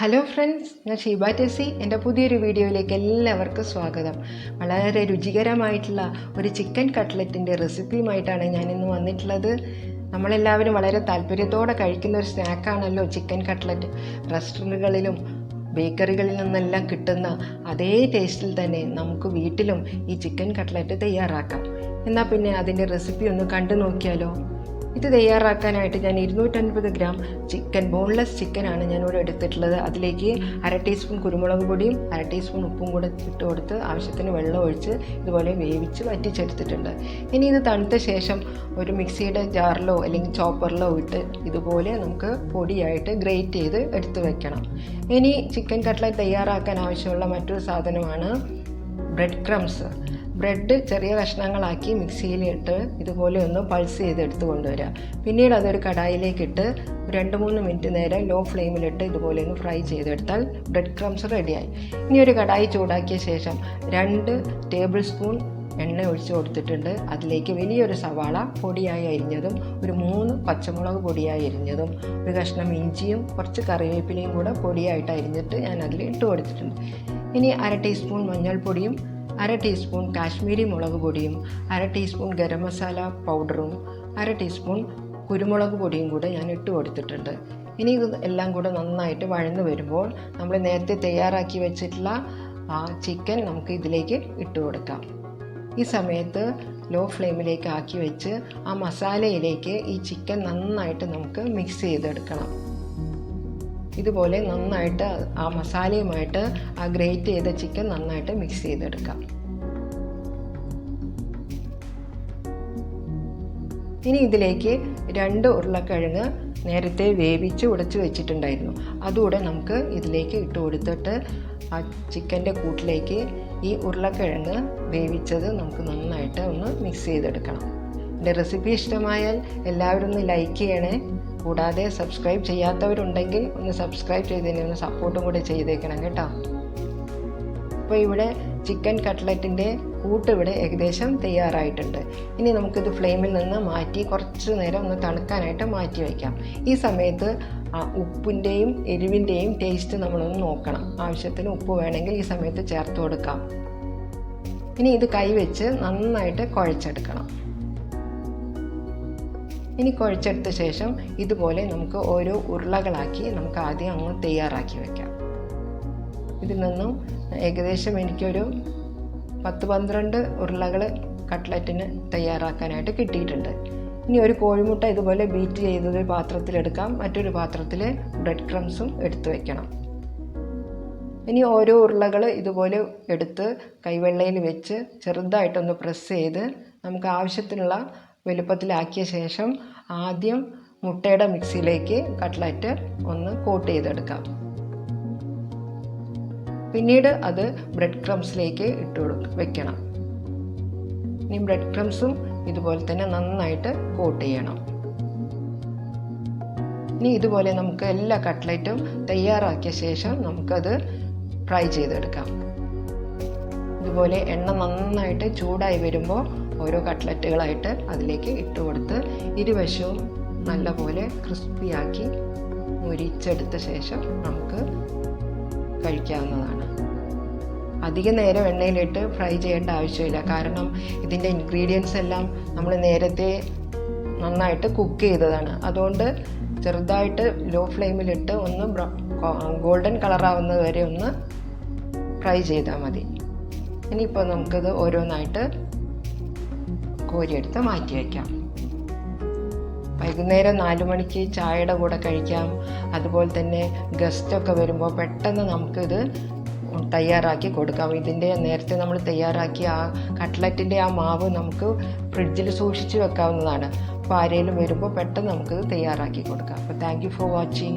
Hello friends, ഞാൻ ഷീബ ടെസി. എൻ്റെ പുതിയൊരു വീഡിയോയിലേക്ക് എല്ലാവർക്കും സ്വാഗതം. വളരെ രുചികരമായിട്ടുള്ള ഒരു ചിക്കൻ കട്ട്ലറ്റിൻ്റെ റെസിപ്പിയുമായിട്ടാണ് ഞാനിന്ന് വന്നിട്ടുള്ളത്. നമ്മളെല്ലാവരും വളരെ താല്പര്യത്തോടെ കഴിക്കുന്ന ഒരു സ്നാക്കാണല്ലോ ചിക്കൻ കട്ട്ലറ്റ്. റെസ്റ്റോറൻറ്റുകളിലും ബേക്കറികളിൽ നിന്നെല്ലാം കിട്ടുന്ന അതേ ടേസ്റ്റിൽ തന്നെ നമുക്ക് വീട്ടിലും ഈ ചിക്കൻ കട്ട്ലറ്റ് തയ്യാറാക്കാം. എന്നാൽ പിന്നെ അതിൻ്റെ റെസിപ്പി ഒന്ന് കണ്ടു നോക്കിയാലോ. ഇത് തയ്യാറാക്കാനായിട്ട് ഞാൻ 250 ഗ്രാം ചിക്കൻ, ബോൺലെസ് ചിക്കനാണ് ഞാനിവിടെ എടുത്തിട്ടുള്ളത്. അതിലേക്ക് 1/2 ടീസ്പൂൺ കുരുമുളക് പൊടിയും 1/2 ടീസ്പൂൺ ഉപ്പും കൂടെ ഇട്ട് കൊടുത്ത് ആവശ്യത്തിന് വെള്ളം ഒഴിച്ച് ഇതുപോലെ വേവിച്ച് വറ്റിച്ചെടുത്തിട്ടുണ്ട്. ഇനി ഇത് തണുത്ത ശേഷം ഒരു മിക്സിയുടെ ജാറിലോ അല്ലെങ്കിൽ ചോപ്പറിലോ ഇട്ട് ഇതുപോലെ നമുക്ക് പൊടിയായിട്ട് ഗ്രേറ്റ് ചെയ്ത് എടുത്ത് വെക്കണം. ഇനി ചിക്കൻ കട്ട്ലറ്റ് തയ്യാറാക്കാൻ ആവശ്യമുള്ള മറ്റൊരു സാധനമാണ് ബ്രെഡ് ക്രംസ്. ബ്രെഡ് ചെറിയ കഷ്ണങ്ങളാക്കി മിക്സിയിലിട്ട് ഇതുപോലെ ഒന്ന് പൾസ് ചെയ്തെടുത്ത് കൊണ്ടുവരിക. പിന്നീട് അതൊരു കടായിലേക്കിട്ട് 2-3 മിനിറ്റ് നേരം ലോ ഫ്ലെയിമിലിട്ട് ഇതുപോലെ ഒന്ന് ഫ്രൈ ചെയ്തെടുത്താൽ ബ്രെഡ് ക്രംസ് റെഡിയായി. ഇനി ഒരു കടായി ചൂടാക്കിയ ശേഷം 2 ടേബിൾ സ്പൂൺ എണ്ണ ഒഴിച്ച് കൊടുത്തിട്ടുണ്ട്. അതിലേക്ക് വലിയൊരു സവാള പൊടിയായി അരിഞ്ഞതും, ഒരു 3 പച്ചമുളക് പൊടിയായി അരിഞ്ഞതും, ഒരു കഷ്ണം ഇഞ്ചിയും കുറച്ച് കറിവേപ്പിലയും കൂടെ പൊടിയായിട്ട് അരിഞ്ഞിട്ട് ഞാൻ അതിൽ ഇട്ട് കൊടുത്തിട്ടുണ്ട്. ഇനി 1/2 ടീസ്പൂൺ മഞ്ഞൾപ്പൊടിയും 1/2 ടീസ്പൂൺ കാശ്മീരി മുളക് പൊടിയും 1/2 ടീസ്പൂൺ ഗരം മസാല പൗഡറും 1/2 ടീസ്പൂൺ കുരുമുളക് പൊടിയും കൂടെ ഞാൻ ഇട്ട് കൊടുത്തിട്ടുണ്ട്. ഇനി ഇത് എല്ലാം കൂടെ നന്നായിട്ട് വഴന്ന് വരുമ്പോൾ നമ്മൾ നേരത്തെ തയ്യാറാക്കി വെച്ചിട്ടുള്ള ആ ചിക്കൻ നമുക്ക് ഇതിലേക്ക് ഇട്ട് കൊടുക്കാം. ഈ സമയത്ത് ലോ ഫ്ലെയിമിലേക്ക് ആക്കി വെച്ച് ആ മസാലയിലേക്ക് ഈ ചിക്കൻ നന്നായിട്ട് നമുക്ക് മിക്സ് ചെയ്തെടുക്കണം. ഇതുപോലെ നന്നായിട്ട് ആ മസാലയുമായിട്ട് ആ ഗ്രേറ്റ് ചെയ്ത ചിക്കൻ നന്നായിട്ട് മിക്സ് ചെയ്തെടുക്കാം. ഇനി ഇതിലേക്ക് 2 ഉരുളക്കിഴങ്ങ് നേരത്തെ വേവിച്ച് ഉടച്ച് വെച്ചിട്ടുണ്ടായിരുന്നു. അതുകൂടെ നമുക്ക് ഇതിലേക്ക് ഇട്ട് കൊടുത്തിട്ട് ആ ചിക്കൻ്റെ കൂട്ടിലേക്ക് ഈ ഉരുളക്കിഴങ്ങ് വേവിച്ചത് നമുക്ക് നന്നായിട്ട് ഒന്ന് മിക്സ് ചെയ്തെടുക്കണം. എൻ്റെ റെസിപ്പി ഇഷ്ടമായാൽ എല്ലാവരും ഒന്ന് ലൈക്ക് ചെയ്യണേ. കൂടാതെ സബ്സ്ക്രൈബ് ചെയ്യാത്തവരുണ്ടെങ്കിൽ ഒന്ന് സബ്സ്ക്രൈബ് ചെയ്തതിന് ഒന്ന് സപ്പോർട്ടും കൂടെ ചെയ്തേക്കണം കേട്ടോ. അപ്പോൾ ഇവിടെ ചിക്കൻ കട്ട്ലറ്റിൻ്റെ കൂട്ട് ഇവിടെ ഏകദേശം തയ്യാറായിട്ടുണ്ട്. ഇനി നമുക്കിത് ഫ്ലെയിമിൽ നിന്ന് മാറ്റി കുറച്ച് നേരം ഒന്ന് തണുക്കാനായിട്ട് മാറ്റി വയ്ക്കാം. ഈ സമയത്ത് ഉപ്പിൻ്റെയും എരിവിൻ്റെയും ടേസ്റ്റ് നമ്മളൊന്ന് നോക്കണം. ആവശ്യത്തിന് ഉപ്പ് വേണമെങ്കിൽ ഈ സമയത്ത് ചേർത്ത് കൊടുക്കാം. ഇനി ഇത് കൈവച്ച് നന്നായിട്ട് കുഴച്ചെടുക്കണം. ഇനി കുഴച്ചെടുത്ത ശേഷം ഇതുപോലെ നമുക്ക് ഓരോ ഉരുളകളാക്കി നമുക്ക് ആദ്യം അങ്ങ് തയ്യാറാക്കി വയ്ക്കാം. ഇതിൽ നിന്നും ഏകദേശം എനിക്കൊരു 10-12 ഉരുളകൾ കട്ട്ലറ്റിന് തയ്യാറാക്കാനായിട്ട് കിട്ടിയിട്ടുണ്ട്. ഇനി ഒരു കോഴിമുട്ട ഇതുപോലെ ബീറ്റ് ചെയ്തത് പാത്രത്തിലെടുക്കാം. മറ്റൊരു പാത്രത്തിൽ ബ്രെഡ് ക്രംസും എടുത്ത് വയ്ക്കണം. ഇനി ഓരോ ഉരുളകൾ ഇതുപോലെ എടുത്ത് കൈവെള്ളയിൽ വെച്ച് ചെറുതായിട്ടൊന്ന് പ്രസ് ചെയ്ത് നമുക്ക് ആവശ്യത്തിനുള്ള വലുപ്പത്തിലാക്കിയ ശേഷം ആദ്യം മുട്ടയുടെ മിക്സിയിലേക്ക് കട്ട്ലറ്റ് ഒന്ന് കോട്ട് ചെയ്തെടുക്കാം. പിന്നീട് അത് ബ്രെഡ് ക്രംസിലേക്ക് വെക്കണം. ഇനി ബ്രെഡ് ക്രംസും ഇതുപോലെ തന്നെ നന്നായിട്ട് കോട്ട് ചെയ്യണം. ഇനി ഇതുപോലെ നമുക്ക് എല്ലാ കട്ട്ലറ്റും തയ്യാറാക്കിയ ശേഷം നമുക്കത് ഫ്രൈ ചെയ്തെടുക്കാം. ഇതുപോലെ എണ്ണ നന്നായിട്ട് ചൂടായി വരുമ്പോൾ ഓരോ കട്ട്ലറ്റുകളായിട്ട് അതിലേക്ക് ഇട്ട് കൊടുത്ത് ഇരുവശവും നല്ലപോലെ ക്രിസ്പിയാക്കി മുരിച്ചെടുത്ത ശേഷം നമുക്ക് കഴിക്കാവുന്നതാണ്. അധിക നേരം എണ്ണയിലിട്ട് ഫ്രൈ ചെയ്യേണ്ട ആവശ്യമില്ല. കാരണം ഇതിൻ്റെ ഇൻഗ്രീഡിയൻസ് എല്ലാം നമ്മൾ നേരത്തെ നന്നായിട്ട് കുക്ക് ചെയ്തതാണ്. അതുകൊണ്ട് ചെറുതായിട്ട് ലോ ഫ്ലെയിമിലിട്ട് ഒന്ന് ഗോൾഡൻ കളറാവുന്നത് വരെ ഒന്ന് ഫ്രൈ ചെയ്താൽ മതി. ഇനിയിപ്പോൾ നമുക്കത് ഓരോന്നായിട്ട് കോരിയെടുത്ത് മാറ്റി വയ്ക്കാം. വൈകുന്നേരം 4 മണിക്ക് ചായയുടെ കൂടെ കഴിക്കാം. അതുപോലെ തന്നെ ഗസ്റ്റൊക്കെ വരുമ്പോൾ പെട്ടെന്ന് നമുക്കിത് തയ്യാറാക്കി കൊടുക്കാം. ഇതിൻ്റെ നേരത്തെ നമ്മൾ തയ്യാറാക്കിയ ആ കട്ട്ലറ്റിൻ്റെ ആ മാവ് നമുക്ക് ഫ്രിഡ്ജിൽ സൂക്ഷിച്ച് വെക്കാവുന്നതാണ്. അപ്പോൾ ആരെങ്കിലും വരുമ്പോൾ പെട്ടെന്ന് നമുക്കിത് തയ്യാറാക്കി കൊടുക്കാം. അപ്പോൾ താങ്ക് യു ഫോർ വാച്ചിങ്.